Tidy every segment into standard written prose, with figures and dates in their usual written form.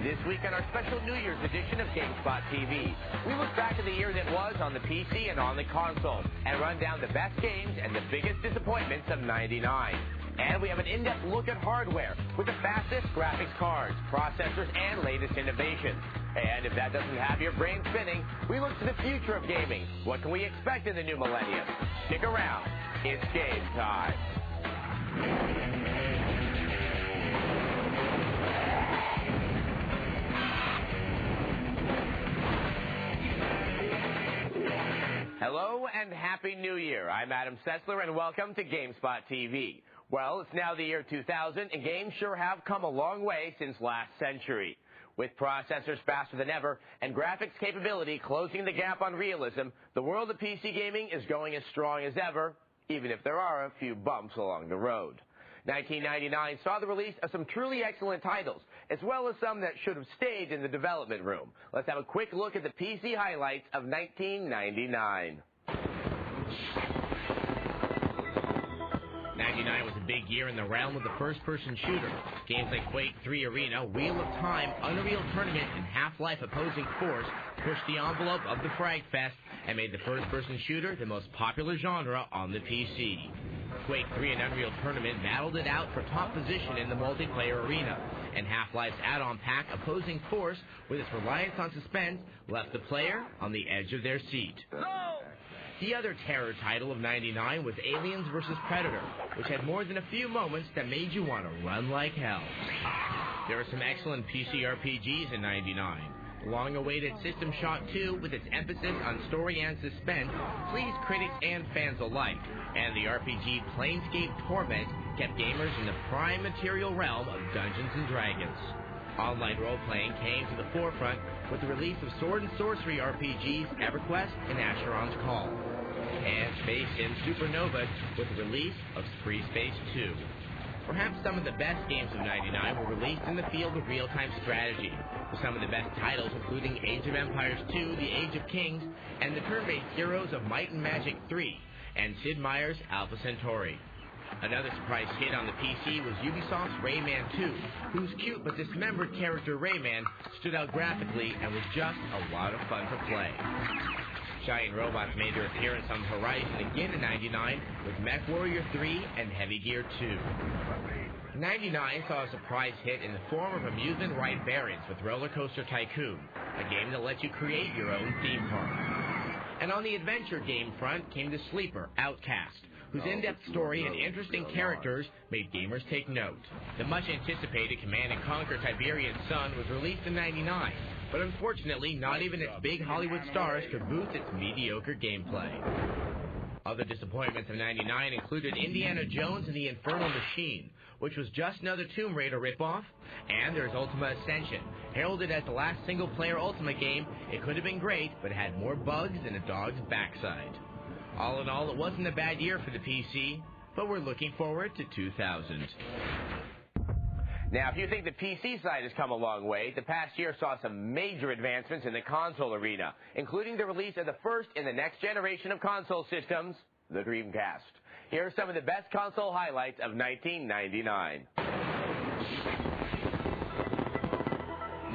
This week on our special New Year's edition of GameSpot TV, we look back at the year that was on the PC and on the console and run down the best games and the biggest disappointments of '99. And we have an in-depth look at hardware with the fastest graphics cards, processors, and latest innovations. And if that doesn't have your brain spinning, we look to the future of gaming. What can we expect in the new millennium? Stick around. It's game time. Hello and Happy New Year. I'm Adam Sessler and welcome to GameSpot TV. Well, it's now the year 2000 and games sure have come a long way since last century. With processors faster than ever and graphics capability closing the gap on realism, the world of PC gaming is going as strong as ever, even if there are a few bumps along the road. 1999 saw the release of some truly excellent titles, as well as some that should have stayed in the development room. Let's have a quick look at the PC highlights of 1999. 99 was a big year in the realm of the first-person shooter. Games like Quake 3 Arena, Wheel of Time, Unreal Tournament, and Half-Life Opposing Force pushed the envelope of the Frag Fest and made the first-person shooter the most popular genre on the PC. Quake 3 and Unreal Tournament battled it out for top position in the multiplayer arena, and Half-Life's add-on pack Opposing Force, with its reliance on suspense, left the player on the edge of their seat. The other terror title of '99 was Aliens vs. Predator, which had more than a few moments that made you want to run like hell. There are some excellent PC RPGs in '99. The long-awaited System Shock 2, with its emphasis on story and suspense, pleased critics and fans alike, and the RPG Planescape Torment kept gamers in the prime material realm of Dungeons & Dragons. Online role-playing came to the forefront with the release of sword and sorcery RPGs EverQuest and Asheron's Call, and Space Sim Supernova with the release of Free Space 2. Perhaps some of the best games of '99 were released in the field of real-time strategy, with some of the best titles including Age of Empires 2, The Age of Kings, and the turn-based heroes of Might and Magic 3, and Sid Meier's Alpha Centauri. Another surprise hit on the PC was Ubisoft's Rayman 2, whose cute but dismembered character Rayman stood out graphically and was just a lot of fun to play. Giant robots made their appearance on the horizon again in '99 with MechWarrior 3 and Heavy Gear 2. '99 saw a surprise hit in the form of amusement ride variants with Roller Coaster Tycoon, a game that lets you create your own theme park. And on the adventure game front came the sleeper, Outcast, whose in-depth story and interesting characters made gamers take note. The much-anticipated Command & Conquer Tiberian Sun was released in '99, but unfortunately not even its big Hollywood stars could boost its mediocre gameplay. Other disappointments of '99 included Indiana Jones and the Infernal Machine, which was just another Tomb Raider ripoff, and there's Ultima Ascension. Heralded as the last single-player Ultima game, it could have been great, but it had more bugs than a dog's backside. All in all, it wasn't a bad year for the PC, but we're looking forward to 2000. Now, if you think the PC side has come a long way, the past year saw some major advancements in the console arena, including the release of the first in the next generation of console systems, the Dreamcast. Here are some of the best console highlights of 1999.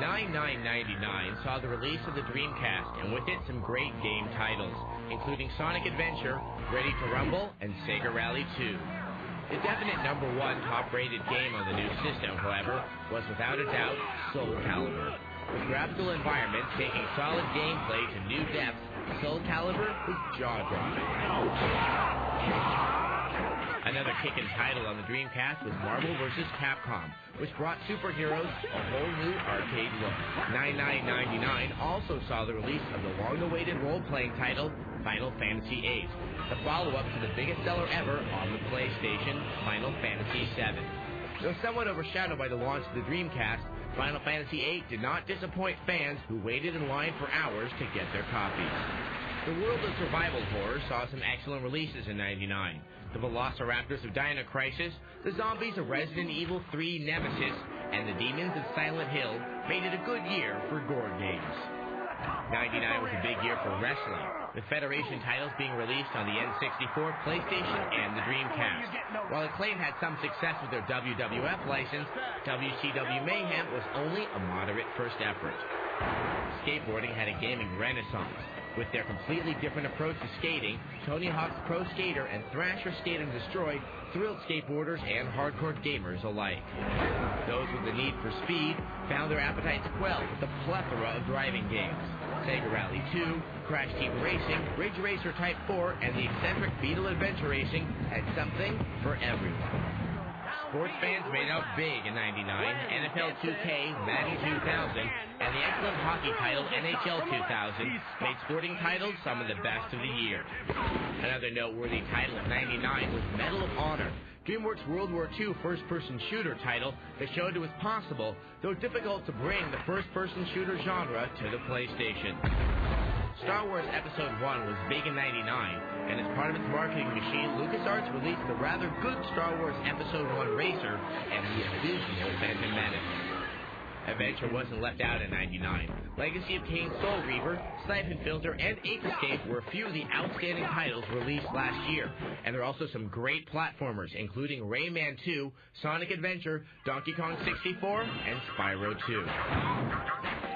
99 saw the release of the Dreamcast, and with it some great game titles, including Sonic Adventure, Ready to Rumble, and Sega Rally 2. The definite #1 top-rated game on the new system, however, was without a doubt Soul Calibur. With graphical environments taking solid gameplay to new depths, Soul Calibur was jaw-dropping. Another kickin' title on the Dreamcast was Marvel vs. Capcom, which brought superheroes a whole new arcade look. 99 also saw the release of the long-awaited role-playing title Final Fantasy VIII, the follow-up to the biggest seller ever on the PlayStation, Final Fantasy VII. Though somewhat overshadowed by the launch of the Dreamcast, Final Fantasy VIII did not disappoint fans who waited in line for hours to get their copies. The world of survival horror saw some excellent releases in '99. The Velociraptors of Dino Crisis, the zombies of Resident Evil 3 Nemesis, and the demons of Silent Hill made it a good year for gore games. '99 was a big year for wrestling, with Federation titles being released on the N64, PlayStation, and the Dreamcast. While Acclaim had some success with their WWF license, WCW Mayhem was only a moderate first effort. Skateboarding had a gaming renaissance. With their completely different approach to skating, Tony Hawk's Pro Skater and Thrasher Skate and Destroy thrilled skateboarders and hardcore gamers alike. Those with the need for speed found their appetites quelled with a plethora of driving games. Sega Rally 2, Crash Team Racing, Ridge Racer Type 4, and the eccentric Beetle Adventure Racing had something for everyone. Sports fans made out big in '99, NFL 2K, Madden 2000, and the excellent hockey title NHL 2000 made sporting titles some of the best of the year. Another noteworthy title of '99 was Medal of Honor, DreamWorks' World War II first-person shooter title that showed it was possible, though difficult to bring the first-person shooter genre to the PlayStation. Star Wars Episode 1 was big in '99, and as part of its marketing machine, LucasArts released the rather good Star Wars Episode 1 Racer and the abysmal Phantom Menace. Adventure wasn't left out in '99. Legacy of Kain Soul Reaver, Siphon Filter, and Ape Escape were a few of the outstanding titles released last year, and there are also some great platformers, including Rayman 2, Sonic Adventure, Donkey Kong 64, and Spyro 2.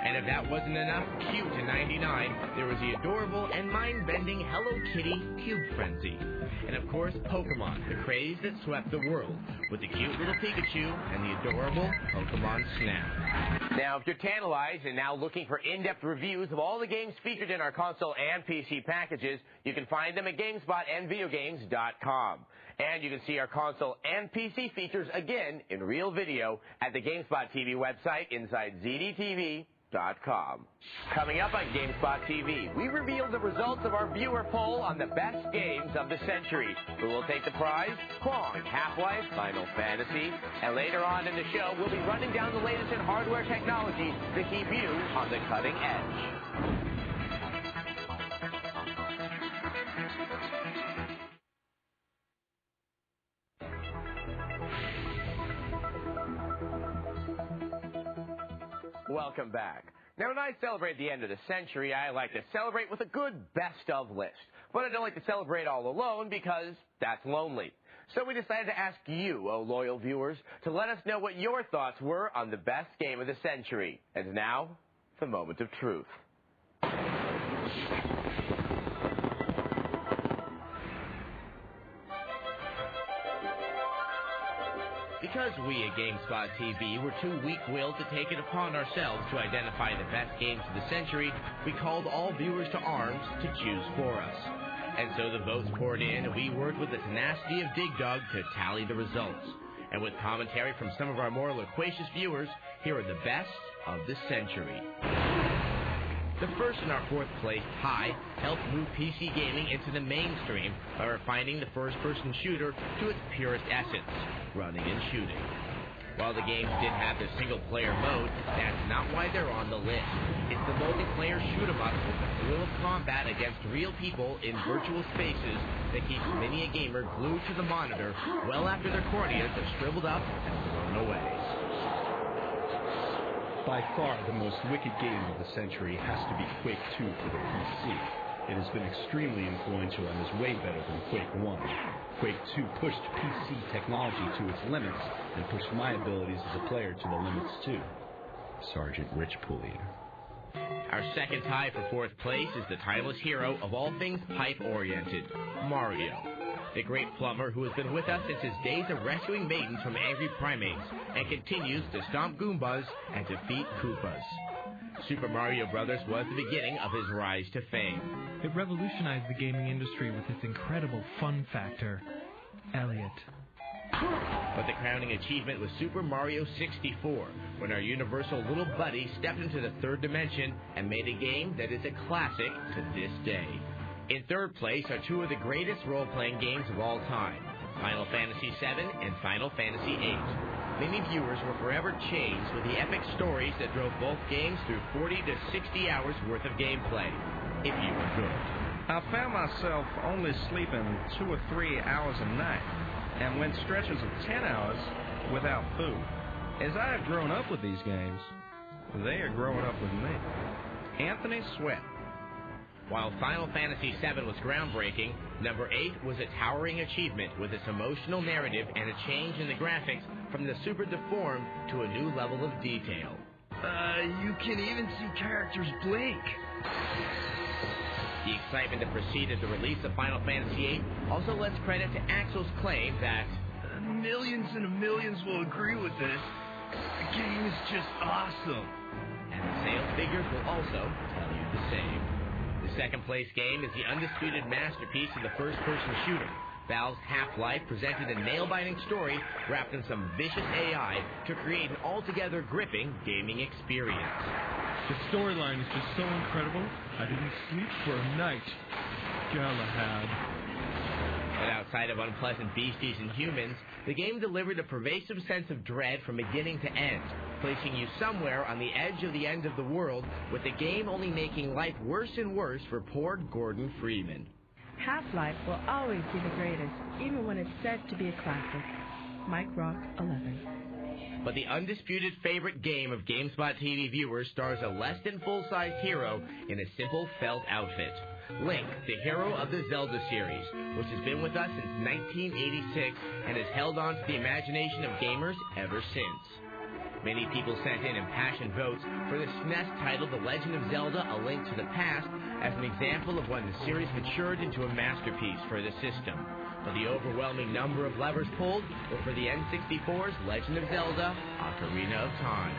And if that wasn't enough cute in '99, there was the adorable and mind-bending Hello Kitty Cube Frenzy. And of course, Pokemon, the craze that swept the world, with the cute little Pikachu and the adorable Pokemon Snap. Now, if you're tantalized and now looking for in-depth reviews of all the games featured in our console and PC packages, you can find them at GameSpot and VideoGames.com. And you can see our console and PC features again in real video at the GameSpot TV website inside ZDTVMultimedia.com. Coming up on GameSpot TV, we reveal the results of our viewer poll on the best games of the century. Who will take the prize? Kwong, Half-Life, Final Fantasy. And later on in the show, we'll be running down the latest in hardware technology to keep you on the cutting edge. Welcome back. Now, when I celebrate the end of the century, I like to celebrate with a good best-of list. But I don't like to celebrate all alone because that's lonely. So we decided to ask you, oh loyal viewers, to let us know what your thoughts were on the best game of the century. And now, the moment of truth. Because we at GameSpot TV were too weak-willed to take it upon ourselves to identify the best games of the century, we called all viewers to arms to choose for us. And so the votes poured in, and we worked with the tenacity of Dig Dug to tally the results. And with commentary from some of our more loquacious viewers, here are the best of the century. The first in our fourth place tie helped move PC gaming into the mainstream by refining the first-person shooter to its purest essence, running and shooting. While the games did have the single-player mode, that's not why they're on the list. It's the multiplayer shoot-em-up with the thrill of combat against real people in virtual spaces that keeps many a gamer glued to the monitor well after their corneas have shriveled up and blown away. By far, the most wicked game of the century has to be Quake 2 for the PC. It has been extremely influential and is way better than Quake 1. Quake 2 pushed PC technology to its limits and pushed my abilities as a player to the limits too. Sergeant Rich Pullier. Our second tie for fourth place is the timeless hero of all things pipe-oriented, Mario. The great plumber who has been with us since his days of rescuing maidens from angry primates and continues to stomp Goombas and defeat Koopas. Super Mario Bros. Was the beginning of his rise to fame. It revolutionized the gaming industry with its incredible fun factor, Elliot. But the crowning achievement was Super Mario 64, when our universal little buddy stepped into the third dimension and made a game that is a classic to this day. In third place are two of the greatest role-playing games of all time, Final Fantasy VII and Final Fantasy VIII. Many viewers were forever changed with the epic stories that drove both games through 40 to 60 hours worth of gameplay, if you were good. I found myself only sleeping 2 or 3 hours a night, and went stretches of 10 hours without food. As I have grown up with these games, they are growing up with me. Anthony Swift. While Final Fantasy VII was groundbreaking, number 8 was a towering achievement with its emotional narrative and a change in the graphics from the super deformed to a new level of detail. You can even see characters blink. The excitement that preceded the release of Final Fantasy VIII also lends credit to Axel's claim that millions and millions will agree with this. The game is just awesome. And the sales figures will also tell you the same. The second-place game is the undisputed masterpiece of the first-person shooter. Valve's Half-Life presented a nail-biting story wrapped in some vicious AI to create an altogether gripping gaming experience. The storyline is just so incredible, I didn't sleep for a night. Galahad. But outside of unpleasant beasties and humans, the game delivered a pervasive sense of dread from beginning to end, placing you somewhere on the edge of the end of the world, with the game only making life worse and worse for poor Gordon Freeman. Half-Life will always be the greatest, even when it's said to be a classic. Mike Rock, 11. But the undisputed favorite game of GameSpot TV viewers stars a less than full-sized hero in a simple felt outfit. Link, the hero of the Zelda series, which has been with us since 1986 and has held on to the imagination of gamers ever since. Many people sent in impassioned votes for the SNES title The Legend of Zelda: A Link to the Past as an example of when the series matured into a masterpiece for the system. But the overwhelming number of levers pulled were for the N64's Legend of Zelda: Ocarina of Time.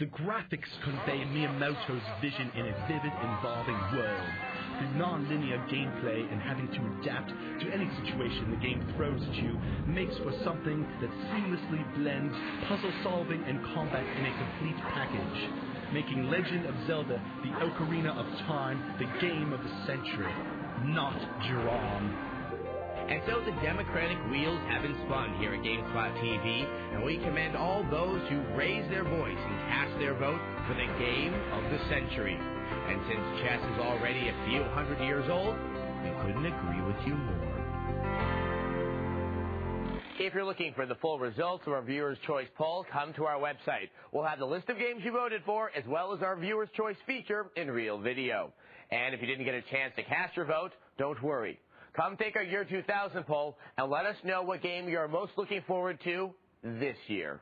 The graphics convey Miyamoto's vision in a vivid, involving world. The non-linear gameplay and having to adapt to any situation the game throws at you makes for something that seamlessly blends puzzle solving and combat in a complete package, making Legend of Zelda: The Ocarina of Time the game of the century, not Jiran. And so the democratic wheels have been spun here at GameSpot TV, and we commend all those who raise their voice and cast their vote for the game of the century. And since chess is already a few hundred years old, we couldn't agree with you more. If you're looking for the full results of our Viewers' Choice poll, come to our website. We'll have the list of games you voted for, as well as our Viewers' Choice feature in real video. And if you didn't get a chance to cast your vote, don't worry. Come take our Year 2000 poll and let us know what game you're most looking forward to this year.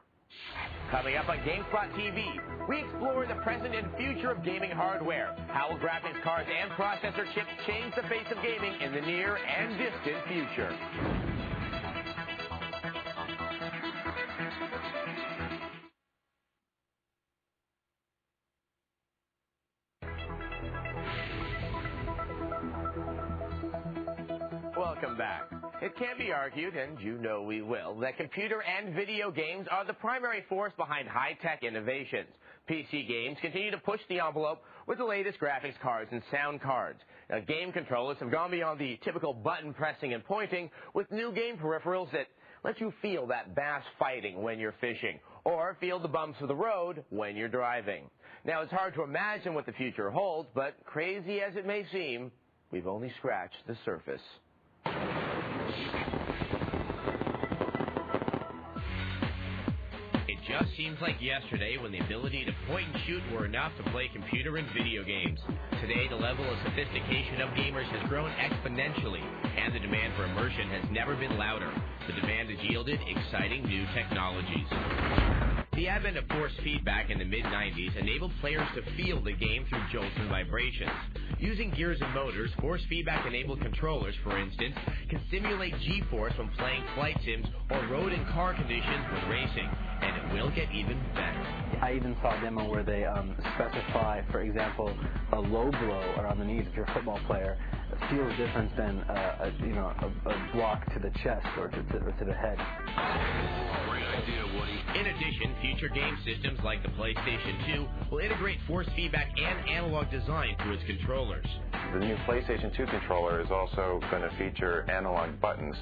Coming up on GameSpot TV, we explore the present and future of gaming hardware. How will graphics cards and processor chips change the face of gaming in the near and distant future? Welcome back. It can be argued, and you know we will, that computer and video games are the primary force behind high-tech innovations. PC games continue to push the envelope with the latest graphics cards and sound cards. Now, game controllers have gone beyond the typical button pressing and pointing with new game peripherals that let you feel that bass fighting when you're fishing, or feel the bumps of the road when you're driving. Now, it's hard to imagine what the future holds, but crazy as it may seem, we've only scratched the surface. It just seems like yesterday when the ability to point and shoot were enough to play computer and video games. Today, the level of sophistication of gamers has grown exponentially, and the demand for immersion has never been louder. The demand has yielded exciting new technologies. The advent of force feedback in the mid-90s enabled players to feel the game through jolts and vibrations. Using gears and motors, force feedback-enabled controllers, for instance, can simulate G-force when playing flight sims or road and car conditions when racing, and it will get even better. I even saw a demo where they specify, for example, a low blow around the knees if you're a football player feels different than a block to the chest or to the head. In addition, future game systems like the PlayStation 2 will integrate force feedback and analog design to its controllers. The new PlayStation 2 controller is also going to feature analog buttons,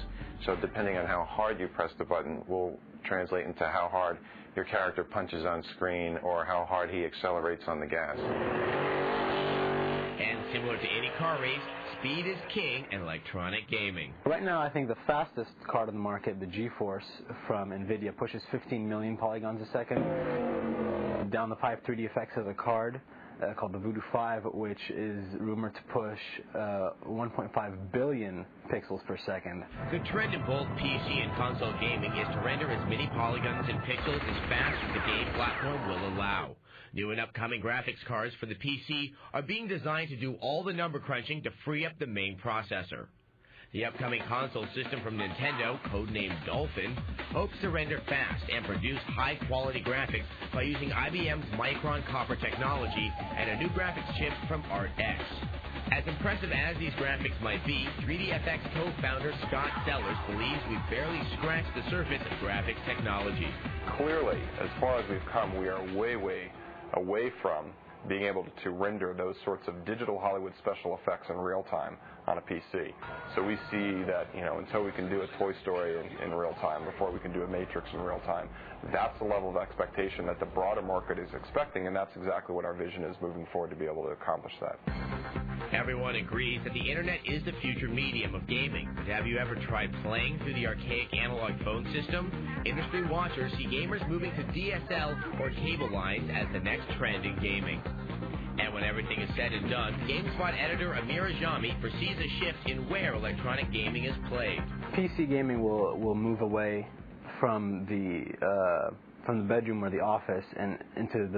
so depending on how hard you press the button will translate into how hard your character punches on screen or how hard he accelerates on the gas. And similar to any car race, speed is king in electronic gaming. Right now, I think the fastest card on the market, the GeForce from NVIDIA, pushes 15 million polygons a second. Down the pipe, 3D Effects has a card called the Voodoo 5, which is rumored to push 1.5 billion pixels per second. The trend in both PC and console gaming is to render as many polygons and pixels as fast as the game platform will allow. New and upcoming graphics cards for the PC are being designed to do all the number crunching to free up the main processor. The upcoming console system from Nintendo, codenamed Dolphin, hopes to render fast and produce high-quality graphics by using IBM's Micron Copper technology and a new graphics chip from ArtX. As impressive as these graphics might be, 3DFX co-founder Scott Sellers believes we've barely scratched the surface of graphics technology. Clearly, as far as we've come, we are way away from being able to render those sorts of digital Hollywood special effects in real time on a PC. So we see that, until we can do a Toy Story in real time, before we can do a Matrix in real time, that's the level of expectation that the broader market is expecting, and that's exactly what our vision is moving forward to be able to accomplish that. Everyone agrees that the internet is the future medium of gaming, but have you ever tried playing through the archaic analog phone system? Industry watchers see gamers moving to DSL or cable lines as the next trend in gaming. And when everything is said and done, GameSpot editor Amir Ajami foresees a shift in where electronic gaming is played. PC gaming will move away from the bedroom or the office and into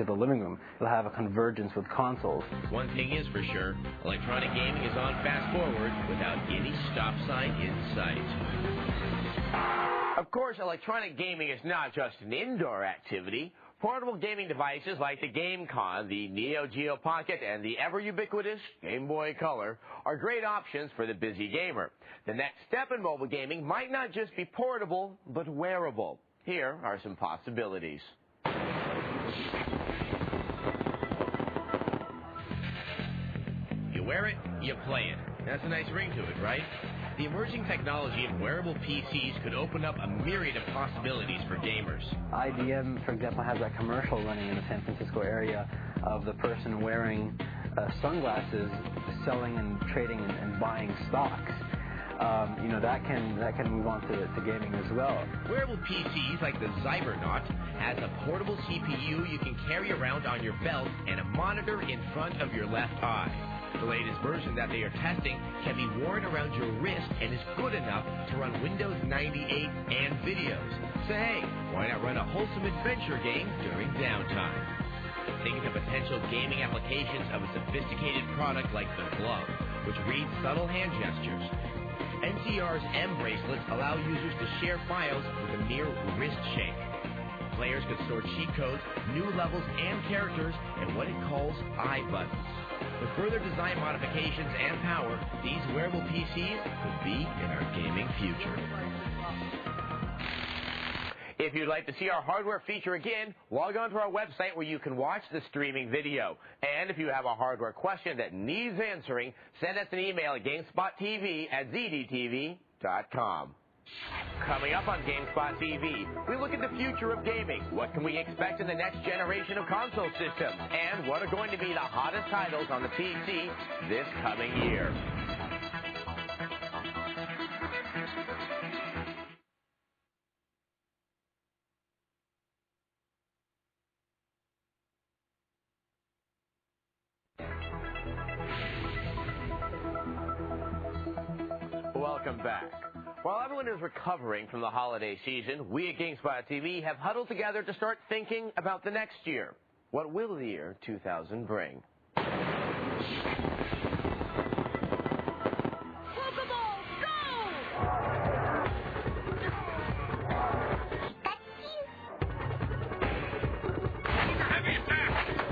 the living room. It'll have a convergence with consoles. One thing is for sure, electronic gaming is on fast forward without any stop sign in sight. Of course, electronic gaming is not just an indoor activity. Portable gaming devices like the GameCon, the Neo Geo Pocket, and the ever-ubiquitous Game Boy Color are great options for the busy gamer. The next step in mobile gaming might not just be portable, but wearable. Here are some possibilities. You wear it, you play it. That's a nice ring to it, right? The emerging technology of wearable PCs could open up a myriad of possibilities for gamers. IBM, for example, has that commercial running in the San Francisco area of the person wearing sunglasses, selling and trading and buying stocks. That can move on to gaming as well. Wearable PCs like the Cybernaut has a portable CPU you can carry around on your belt and a monitor in front of your left eye. The latest version that they are testing can be worn around your wrist and is good enough to run Windows 98 and videos. So hey, why not run a wholesome adventure game during downtime? Think of the potential gaming applications of a sophisticated product like the Glove, which reads subtle hand gestures. NCR's M bracelets allow users to share files with a mere wrist shake. Players could store cheat codes, new levels, and characters in what it calls iButtons. With further design modifications and power, these wearable PCs could be in our gaming future. If you'd like to see our hardware feature again, log on to our website where you can watch the streaming video. And if you have a hardware question that needs answering, send us an email at GameSpotTV@ZDTV.com. Coming up on GameSpot TV, we look at the future of gaming. What can we expect in the next generation of console systems? And what are going to be the hottest titles on the PC this coming year? Welcome back. While everyone is recovering from the holiday season, we at GameSpot TV have huddled together to start thinking about the next year. What will the year 2000 bring?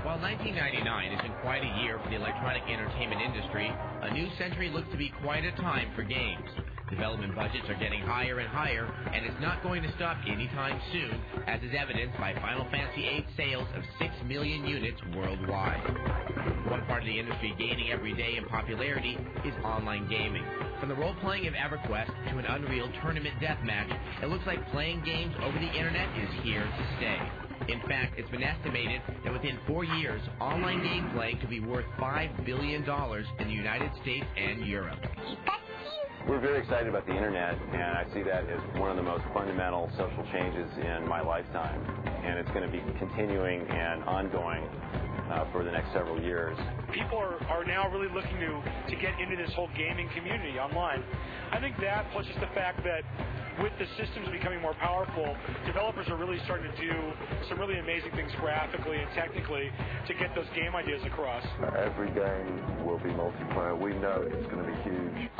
While 1999 isn't quite a year for the electronic entertainment industry, a new century looks to be quite a time for games. Development budgets are getting higher and higher, and it's not going to stop anytime soon, as is evidenced by Final Fantasy VIII sales of 6 million units worldwide. One part of the industry gaining every day in popularity is online gaming. From the role-playing of EverQuest to an Unreal Tournament deathmatch, it looks like playing games over the internet is here to stay. In fact, it's been estimated that within 4 years, online gameplay could be worth $5 billion in the United States and Europe. We're very excited about the internet, and I see that as one of the most fundamental social changes in my lifetime. And it's going to be continuing and ongoing for the next several years. People are now really looking to get into this whole gaming community online. I think that, plus just the fact that with the systems becoming more powerful, developers are really starting to do some really amazing things graphically and technically to get those game ideas across. Every game will be multiplayer. We know it's going to be huge.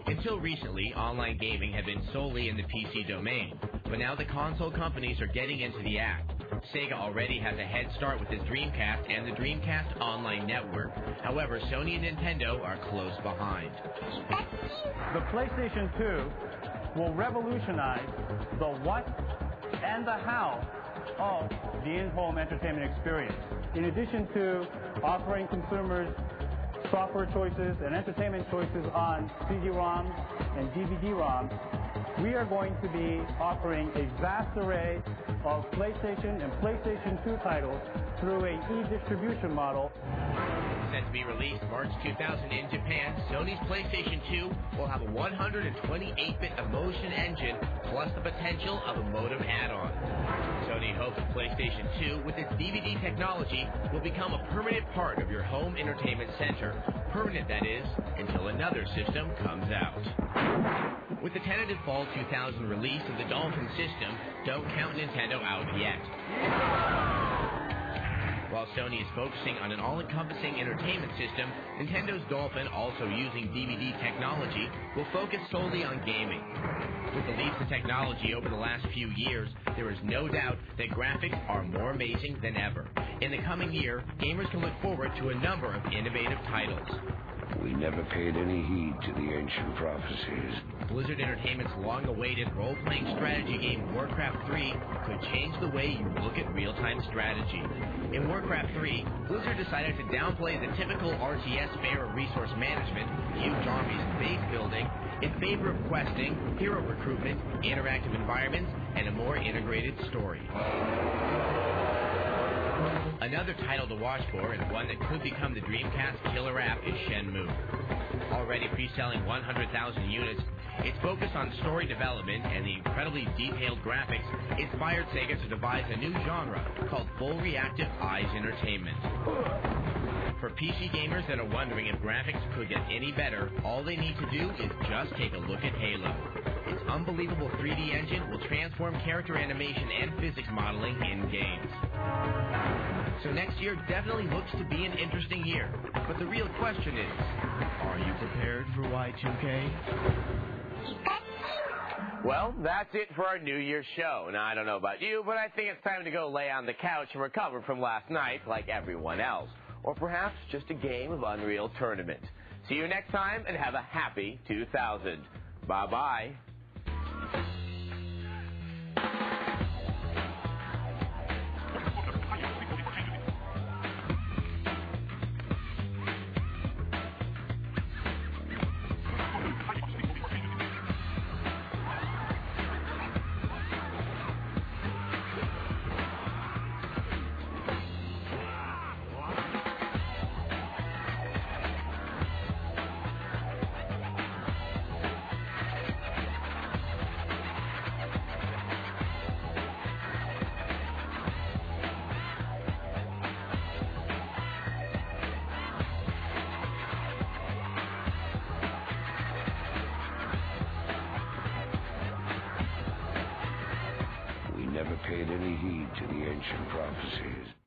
Until recently, online gaming had been solely in the PC domain, but now the console companies are getting into the act. Sega already has a head start with its Dreamcast and the Dreamcast Online Network. However, Sony and Nintendo are close behind. The PlayStation 2 will revolutionize the what and the how of the in-home entertainment experience. In addition to offering consumers software choices and entertainment choices on CD-ROMs and DVD-ROMs, we are going to be offering a vast array of PlayStation and PlayStation 2 titles through a e-distribution model. Set to be released March 2000 in Japan, Sony's PlayStation 2 will have a 128-bit Emotion engine plus the potential of a modem add-on. Sony hopes the PlayStation 2, with its DVD technology, will become a permanent part of your home entertainment center. Permanent, that is, until another system comes out. With the tentative fall 2000 release of the Dolphin system, don't count Nintendo out yet. While Sony is focusing on an all-encompassing entertainment system, Nintendo's Dolphin, also using DVD technology, will focus solely on gaming. With the leaps in technology over the last few years, there is no doubt that graphics are more amazing than ever. In the coming year, gamers can look forward to a number of innovative titles. We never paid any heed to the ancient prophecies. Blizzard Entertainment's long-awaited role-playing strategy game Warcraft 3 could change the way you look at real-time strategy. In Warcraft 3, Blizzard decided to downplay the typical RTS fare of resource management, huge armies, and base building in favor of questing, hero recruitment, interactive environments, and a more integrated story. Another title to watch for, and one that could become the Dreamcast killer app, is Shenmue. Already pre-selling 100,000 units, its focus on story development and the incredibly detailed graphics inspired Sega to devise a new genre called Full Reactive Eyes Entertainment. For PC gamers that are wondering if graphics could get any better, all they need to do is just take a look at Halo. Its unbelievable 3D engine will transform character animation and physics modeling in games. So next year definitely looks to be an interesting year. But the real question is, are you prepared for Y2K? Well, that's it for our New Year's show. Now, I don't know about you, but I think it's time to go lay on the couch and recover from last night like everyone else. Or perhaps just a game of Unreal Tournament. See you next time and have a happy 2000. Bye-bye. Never paid any heed to the ancient prophecies.